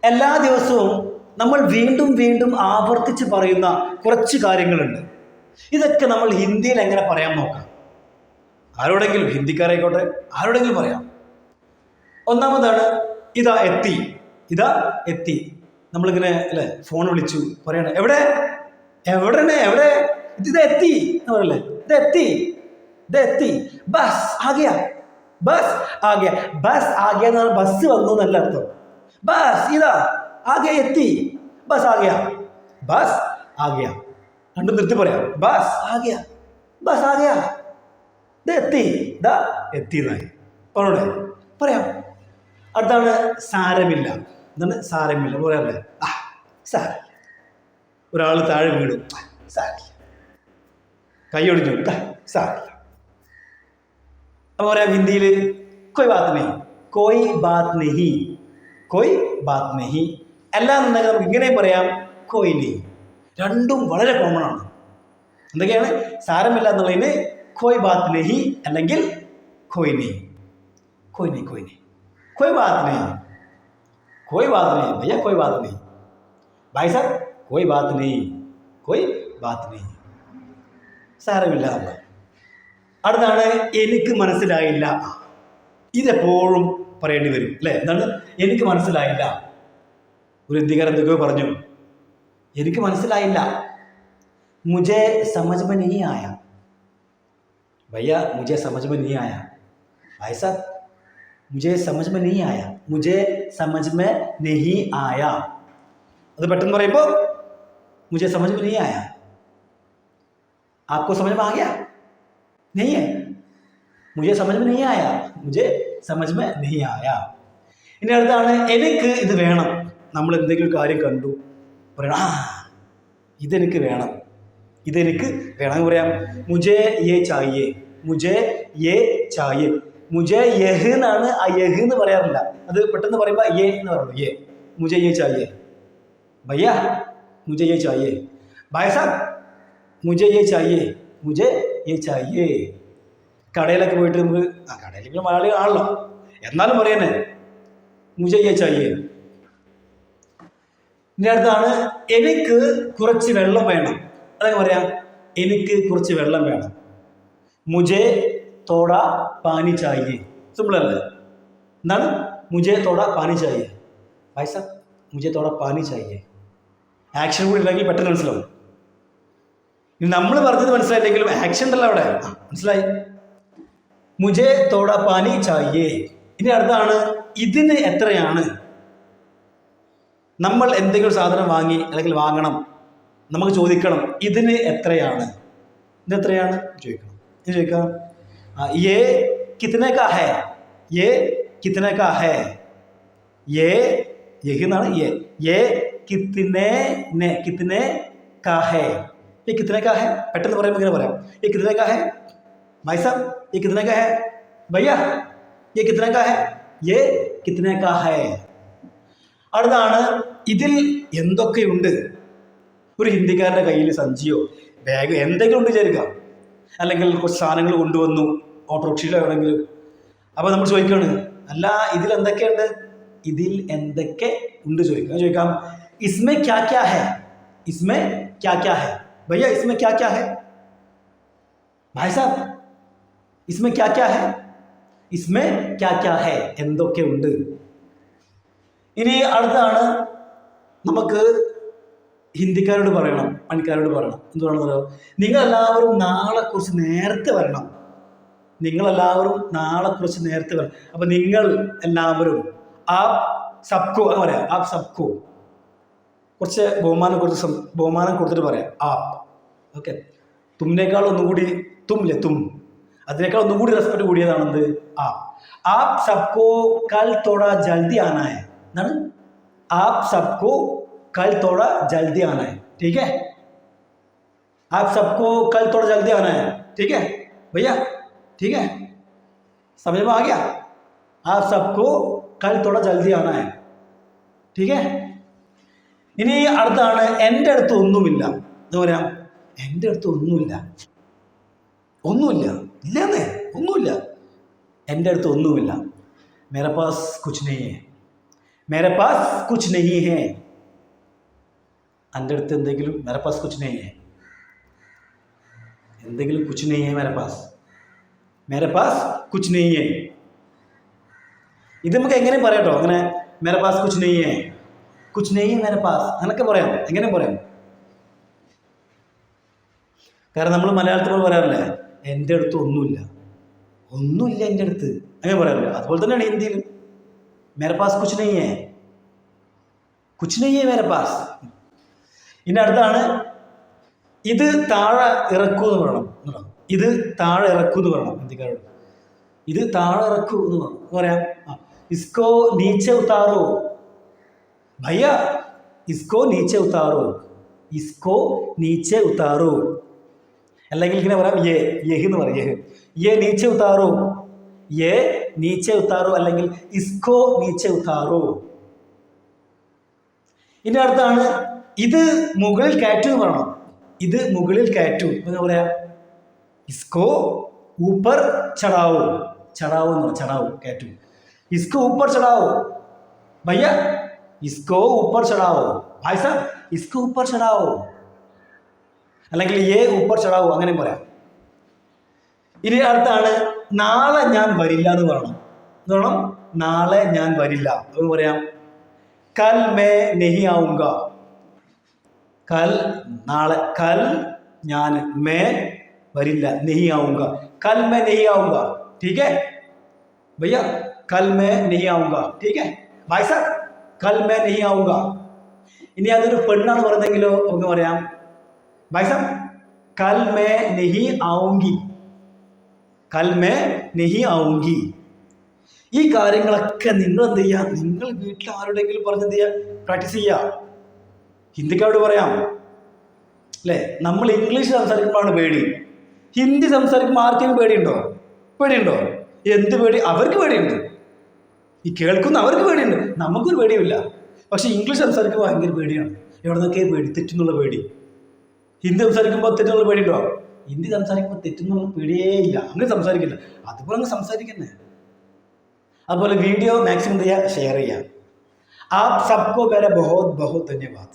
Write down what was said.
എല്ലാ ദിവസവും നമ്മൾ വീണ്ടും വീണ്ടും ആവർത്തിച്ച് പറയുന്ന കുറച്ച് കാര്യങ്ങളുണ്ട്. ഇതൊക്കെ നമ്മൾ ഹിന്ദിയിൽ എങ്ങനെ പറയാൻ നോക്കാം. ആരോടെങ്കിലും, ഹിന്ദിക്കാരായിക്കോട്ടെ, ആരോടെങ്കിലും പറയാം. ഒന്നാമതാണ് ഇതാ എത്തി. ഇതാ എത്തി. നമ്മളിങ്ങനെ അല്ലേ ഫോൺ വിളിച്ചു പറയണേ, എവിടെ എവിടെ എവിടെ, ഇത് എത്തി എന്ന് പറയല്ലേ, ഇതെത്തി, ഇതെത്തി. ബസ് ആകിയ, ബസ് ആകിയ. ബസ് ആകിയ എന്ന് പറഞ്ഞാൽ ബസ് വന്നു എന്നല്ല അർത്ഥം. ബസ് ഇതാ ആകിയ, എത്തി, ബസ് ആകിയ, ബസ് ആകിയ. രണ്ടും നിർത്തി പറയാം. ബസ് ആകിയ, ബസ് ആകിയ, ഇത് എത്തി, ഇതാ എത്തി എന്നായി പറഞ്ഞോടെ പറയാം. അടുത്താണ് സാരമില്ല. എന്താണ് സാരമില്ല പറയാറില്ലേ? സാരമില്ല. ഒരാൾ താഴെ വീണു, സാരമില്ല. കൈയൊടിഞ്ഞു, സാരമില്ല. അപ്പോൾ പറയാം ഹിന്ദിയിൽ കോയ് ബാത് നെഹി, കോയ് ബാത് നെഹി, കോയ് ബാത് നെഹി. എല്ലാം എന്നുണ്ടെങ്കിൽ നമുക്ക് ഇങ്ങനെയും പറയാം, കോയ് നെഹി. രണ്ടും വളരെ കോമൺ ആണ്. എന്തൊക്കെയാണ്? സാരമില്ല എന്നുള്ളതിന് കോയ് ബാത് നെഹി അല്ലെങ്കിൽ കോയ് നെഹി, കോയ് നെഹി, കോയ് നെഹി, കോയ് ബാത് നെഹി, കോയ് ബാത് നെഹി ഭയ്യ, കോയ് ബാത് നെഹി ഭായ് സാബ്, കോയ് ബാത് നെഹി, കോയ് ബാത് നെഹി. സാരമില്ല. അടുത്താണ് എനിക്ക് മനസ്സിലായില്ല. ഇതെപ്പോഴും പറയേണ്ടി വരും അല്ലേ? എന്താണ് എനിക്ക് മനസ്സിലായില്ല? ഒരു ഹിന്ദിക്കാരൻ എന്തൊക്കെയോ പറഞ്ഞു, എനിക്ക് മനസ്സിലായില്ല. മുझे समझ में नहीं आया भैया, मुझे समझ में नहीं आया भाई साहब, मुझे समझ में नहीं आया, मुझे समझ में नहीं आया. അത് പെട്ടെന്ന് പറയുമ്പോൾ मुझे समझ में नहीं आया, आपको समझ में आ गया? नहीं है, मुझे समझ में नहीं आया, मुझे समझ में नहीं आया. ഇനി അടുത്താണ് എനിക്ക് ഇത് വേണം. നമ്മൾ എന്തെങ്കിലും കാര്യം കണ്ടു പറയണം, ഇതെനിക്ക് വേണം, ഇതെനിക്ക് വേണമെന്ന് പറയാം. മുझे ये चाहिए, मुझे ये चाहिए. മുझे യഹ് എന്നാണ്, ആ യഹ് എന്ന് പറയാറില്ല. അത് പെട്ടെന്ന് പറയുമ്പോൾ യേ എന്ന് പറയുള്ളൂ. യേ, മുझे ये चाहिए भैया, मुझे ये चाहिए भाई साहब, मुझे ये चाहिए, मुझे ये चाहिए. കടയിലൊക്കെ പോയിട്ട് നമുക്ക്, കടയിലേക്ക് മലയാളികളാണല്ലോ, എന്നാലും പറയുന്നേ മുझे ये चाहिए. ഇനി അടുത്താണ് എനിക്ക് കുറച്ച് വെള്ളം വേണം. അതൊക്കെ പറയാം, എനിക്ക് കുറച്ച് വെള്ളം വേണം. മുझे थोड़ा पानी चाहिए. സിമ്പിൾ അല്ലേ? എന്താണ്? മുझे थोड़ा पानी चाहिए भाई साहब, मुझे थोड़ा पानी चाहिए. ആക്ഷൻ കൂടി ഉണ്ടെങ്കിൽ പെട്ടെന്ന് മനസ്സിലാവും. ഇനി നമ്മൾ പറഞ്ഞത് മനസ്സിലായില്ലെങ്കിലും ആക്ഷൻ ഉണ്ടല്ലോ അവിടെ, മനസ്സിലായി. മുझे थोड़ा पानी चाहिए. ഇനി അടുത്താണ് ഇതിന് എത്രയാണ്. നമ്മൾ എന്തെങ്കിലും സാധനം വാങ്ങി അല്ലെങ്കിൽ വാങ്ങണം, നമുക്ക് ചോദിക്കണം ഇതിന് എത്രയാണ്, ഇത് എത്രയാണ് ചോദിക്കണം. ഇത് ചോദിക്കാം, ये कितने का है, ये कितने का है, ये यही എന്നാണ്. ये कितने ने, कितने का है, ये कितने का है. പെട്ടെന്ന് പറയുമ്പോൾ ഇങ്ങനെ പറയാം, ये कितने का है भाई साहब, ये कितने का है भैया, ये कितने का है, ये कितने का है. അടുത്താണ് ഇതിൽ എന്തൊക്കെയുണ്ട്. ഒരു ഹിന്ദിക്കാരൻ്റെ കയ്യിൽ സഞ്ചിയോ ബാഗ് എന്തെങ്കിലും ഉണ്ട് വിചാരിക്കാം, അല്ലെങ്കിൽ കുറച്ച് സാധനങ്ങൾ കൊണ്ടുവന്നു ഓട്ടോറിക്ഷയിലോ എവിടെയെങ്കിലും. അപ്പോൾ നമ്മൾ ചോദിക്കുകയാണ്, അല്ല ഇതിൽ എന്തൊക്കെയുണ്ട്, ഇതിൽ എന്തൊക്കെ ഉണ്ട് ചോദിക്കാം. ഇസ്മേ ക്യാ ക്യാ ഹെ, ഇസ്മേ ക്യാ ക്യാ ഹെ ഭയ്യ, ഇസ്മേ ക്യാ ക്യാ ഹെ ഭായ് സാബ്, ഇസ്മേ ക്യാ ക്യാ ഹെ, ഇസ്മേ ക്യാ ക്യാ ഹെ, എന്തൊക്കെ ഉണ്ട്. ഇനി അടുത്താണ് നമുക്ക് ഹിന്ദിക്കാരോട് പറയണം, പണിക്കാരോട് പറയണം. എന്തുവാണെന്ന് പറയുക, നിങ്ങളെല്ലാവരും നാളെ കുറച്ച് നേരത്തെ വരണം, നിങ്ങളെല്ലാവരും നാളെ കുറച്ച് നേരത്തെ വരണം. അപ്പം നിങ്ങൾ എല്ലാവരും, ആ സബ്കോ എന്ന് പറയാം, ആ സബ്കോ കുറച്ച് ബഹുമാനം കൊടുത്തിട്ട് പറയാം, ആപ്പ്. ഓക്കെ, തുമ്മിനേക്കാൾ ഒന്നുകൂടി തുമ്മില്ലേ, തും, അതിനേക്കാൾ ഒന്നുകൂടി റെസ്പെക്ട് കൂടിയതാണെന്ത്, ആപ്പ് സബ്കോ കൽ തോടാ ജൽദി ആനാ ഹൈ എന്നാണ്. ആപ്പ് സബ്കോ कल थोड़ा जल्दी आना है, ठीक है, आप सबको कल थोड़ा जल्दी आना है, ठीक है भैया, ठीक है, समझ में आ गया. आप सबको कल थोड़ा जल्दी आना है, ठीक है. ഇനി അടുത്താണ് എൻ്റെ അടുത്ത് ഒന്നുമില്ല. എന്താ പറയാ, എൻ്റെ അടുത്ത് ഒന്നുമില്ല, ഒന്നുമില്ല, ഇല്ലെന്നേ, ഒന്നുമില്ല, എൻ്റെ അടുത്ത് ഒന്നുമില്ല. मेरे पास कुछ नहीं है, മേരെ പാസ് കുച്ച് നഹീ ഹേ. എൻ്റെ അടുത്ത് എന്തെങ്കിലും മേരെ പാസ് കുച്ച് നഹീ ഹേ, എന്തെങ്കിലും കുച്ച് നഹീ ഹേ മേരെ പാസ്. മേരെ പാസ് കുച്ച് നഹീ ഹേ. ഇത് നമുക്ക് എങ്ങനെയും പറയാം കേട്ടോ. അങ്ങനെ മേരെ പാസ് കുച്ച് നഹീ ഹേ, കുച്ച് നഹീ ഹേ മേരെ പാസ്, അങ്ങനെയൊക്കെ പറയാം, എങ്ങനെയും പറയാം. കാരണം നമ്മൾ മലയാളത്തിൽ പറയാറില്ലേ, എൻ്റെ അടുത്ത് ഒന്നുമില്ല, ഒന്നുമില്ല എൻ്റെ അടുത്ത്, അങ്ങനെ പറയാറില്ല. അതുപോലെ തന്നെയാണ് ഹിന്ദിയിലും. മേരെ പാസ് കുച്ച് നഹീ ഹേ, കുച്ച് നഹീ ഹേ മേരെ പാസ്. ഇനി അടുത്താണ് ഇത് താഴെ ഇറക്കൂ എന്ന് പറയണം. ഇത് താഴെ ഇറക്കൂ എന്ന് പറയണം ഹിന്ദിക്കാരോട്. ഇത് താഴെ ഇറക്കൂ എന്ന് പറയാം. ഇസ്കോ നീച്ചെ ഉത്താറോ ഭയ്യ, ഇസ്കോ നീച്ചെ ഉത്താറോ, ഇസ്കോ നീച്ചെ ഉത്താറോ. അല്ലെങ്കിൽ ഇങ്ങനെ പറയാം യേ, യഹ് എന്ന് പറയാം, യഹ്, യേ നീച്ചെ ഉത്താറോ, യേ നീച്ചെ ഉത്താറോ, അല്ലെങ്കിൽ ഇസ്കോ നീച്ചെ ഉത്താറോ. ഇനി അടുത്താണ് ഇത് മുകളിൽ കയറ്റു എന്ന് പറയണം. ഇത് മുകളിൽ കയറ്റു എന്ന് പറയാം. ഇസ്കോ ഊപ്പർ ചടാവോ, ചടാവോ എന്ന് പറയാം, ചടാവോ കയറ്റു. ഇസ്കോ ഊപ്പർ ചടാവോ ഭയ്യ, ഇസ്കോ ഊപ്പർ ചടാവോ, ഭായ് സാബ് ഇസ്കോ ഊപ്പർ ചടാവോ, അല്ലെങ്കിൽ യേ ഊപ്പർ ചടാവോ, അങ്ങനെ പറയാം. ഇനി അടുത്താണ് നാളെ ഞാൻ വരില്ല എന്ന് പറയണം. എന്ന് പറയണം നാളെ ഞാൻ വരില്ല എന്ന് പറയാം. കൽ മേ നഹി ആവുങ്ക, കൽ നാളെ, കൽ ഞാൻ, മേ വരില്ല, നഹി ആവുങ്ക, കൽ മേ നഹി ആവുങ്ക. ठीक है भैया, कल मैं नहीं आऊंगा. ठीक है भाई साहब, कल मैं नहीं आऊंगा. ഇനി അതൊരു പെണ്ണാണ് പറഞ്ഞെങ്കിലോ നമുക്ക് പറയാം ഭായ് സാബ് കൽ മേ നഹി ആവുങ്കി, കൽ മേ നഹി ആവുങ്കി. ഈ കാര്യങ്ങളൊക്കെ നിങ്ങൾ എന്ത് ചെയ്യുക, നിങ്ങൾ വീട്ടിൽ ആരുടെങ്കിലും പറഞ്ഞ് എന്ത് ചെയ്യുക, പ്രാക്ടീസ് ചെയ്യുക. ഹിന്ദിക്കാരോട് പറയാം അല്ലേ. നമ്മൾ ഇംഗ്ലീഷ് സംസാരിക്കുമ്പോഴാണ് പേടി, ഹിന്ദി സംസാരിക്കുമ്പോൾ ആർക്കെങ്കിലും പേടിയുണ്ടോ? പേടിയുണ്ടോ? എന്ത് പേടി? അവർക്ക് പേടിയുണ്ട്, ഈ കേൾക്കുന്ന അവർക്ക് പേടിയുണ്ട്, നമുക്കൊരു പേടിയുമില്ല. പക്ഷേ ഇംഗ്ലീഷ് സംസാരിക്കുമ്പോൾ ഭയങ്കര പേടിയാണ്. എവിടെ നിന്നൊക്കെ പേടി, തെറ്റെന്നുള്ള പേടി. ഹിന്ദി സംസാരിക്കുമ്പോൾ തെറ്റെന്നുള്ള പേടിയുണ്ടോ? ഹിന്ദി സംസാരിക്കുമ്പോൾ തെറ്റെന്നുള്ള പേടിയേ ഇല്ല, അങ്ങനെ സംസാരിക്കില്ല, അതുപോലെ അങ്ങ് സംസാരിക്കുന്നേ. അതുപോലെ വീഡിയോ മാക്സിമം ചെയ്യുക, ഷെയർ ചെയ്യുക. आप सबको मेरा बहुत बहुत धन्यवाद.